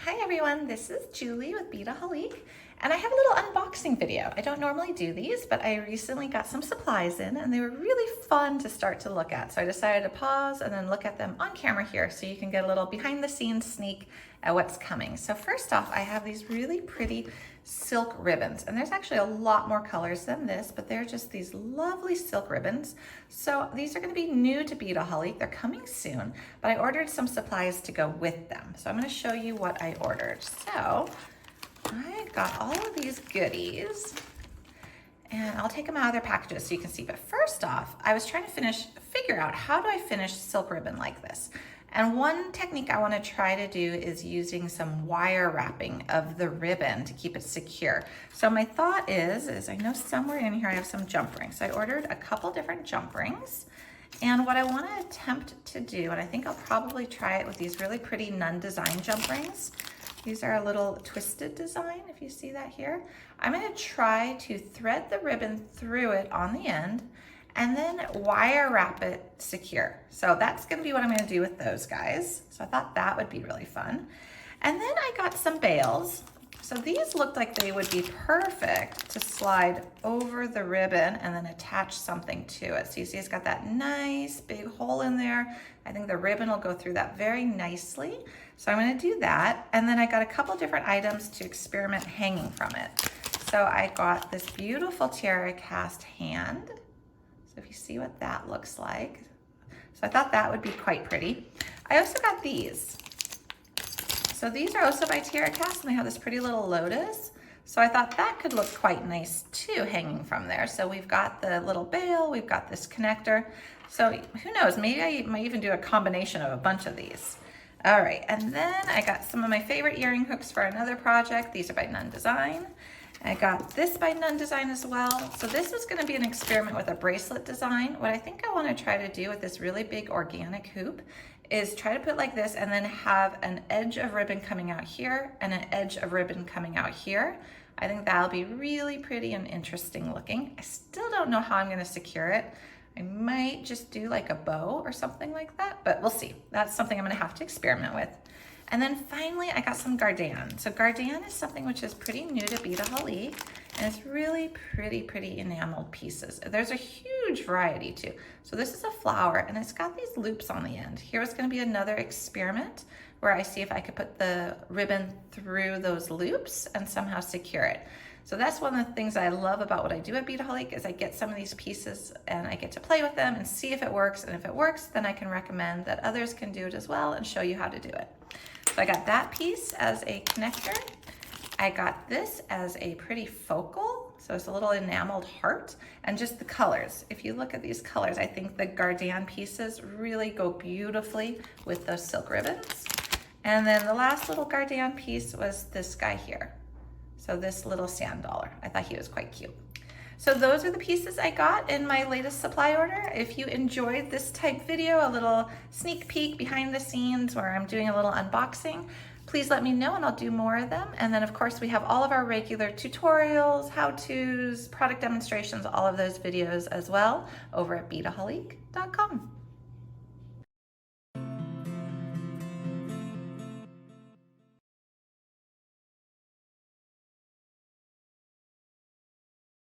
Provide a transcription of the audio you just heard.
Hi everyone, this is Julie with Beadaholique, and I have a little unboxing video. I don't normally do these, but I recently got some supplies in and they were really fun to start to look at. So I decided to pause and then look at them on camera here so you can get a little behind the scenes sneak at what's coming. So first off, I have these really pretty silk ribbons, and there's actually a lot more colors than this, but they're just these lovely silk ribbons. So these are going to be new to Beadaholique. They're coming soon, but I ordered some supplies to go with them. So I'm going to show you what I ordered. So I got all of these goodies, and I'll take them out of their packages so you can see. But first off, I was trying to figure out how do I finish silk ribbon like this. And one technique I want to try to do is using some wire wrapping of the ribbon to keep it secure. So my thought is I know somewhere in here I have some jump rings. So I ordered a couple different jump rings. And what I want to attempt to do, and I think I'll probably try it with these really pretty nun design jump rings. These are a little twisted design, if you see that here. I'm going to try to thread the ribbon through it on the end and then wire wrap it secure. So that's gonna be what I'm gonna do with those guys. So I thought that would be really fun. And then I got some bails. So these looked like they would be perfect to slide over the ribbon and then attach something to it. So you see it's got that nice big hole in there. I think the ribbon will go through that very nicely. So I'm gonna do that. And then I got a couple different items to experiment hanging from it. So I got this beautiful tiara cast hand. So if you see what that looks like. So I thought that would be quite pretty. I also got these. So these are also by Tiara Cast, and they have this pretty little lotus. So I thought that could look quite nice too, hanging from there. So we've got the little bail, we've got this connector. So who knows, maybe I might even do a combination of a bunch of these. All right, and then I got some of my favorite earring hooks for another project. These are by Nun Design. I got this by Nun Design as well. So this is going to be an experiment with a bracelet design. What I think I want to try to do with this really big organic hoop is try to put like this and then have an edge of ribbon coming out here and an edge of ribbon coming out here. I think that'll be really pretty and interesting looking. I still don't know how I'm going to secure it. I might just do like a bow or something like that, but we'll see. That's something I'm going to have to experiment with. And then finally, I got some Gardan. So Gardan is something which is pretty new to Beadaholique, and it's really pretty enameled pieces. There's a huge variety too. So this is a flower, and it's got these loops on the end. Here is going to be another experiment where I see if I could put the ribbon through those loops and somehow secure it. So that's one of the things I love about what I do at Beadaholique is I get some of these pieces and I get to play with them and see if it works. And if it works, then I can recommend that others can do it as well and show you how to do it. So I got that piece as a connector. I got this as a pretty focal. So it's a little enameled heart, and just the colors. If you look at these colors, I think the Gardan pieces really go beautifully with those silk ribbons. And then the last little Gardan piece was this guy here. So this little sand dollar. I thought he was quite cute. So those are the pieces I got in my latest supply order. If you enjoyed this type video, a little sneak peek behind the scenes where I'm doing a little unboxing, please let me know and I'll do more of them. And then of course we have all of our regular tutorials, how-tos, product demonstrations, all of those videos as well over at beadaholique.com.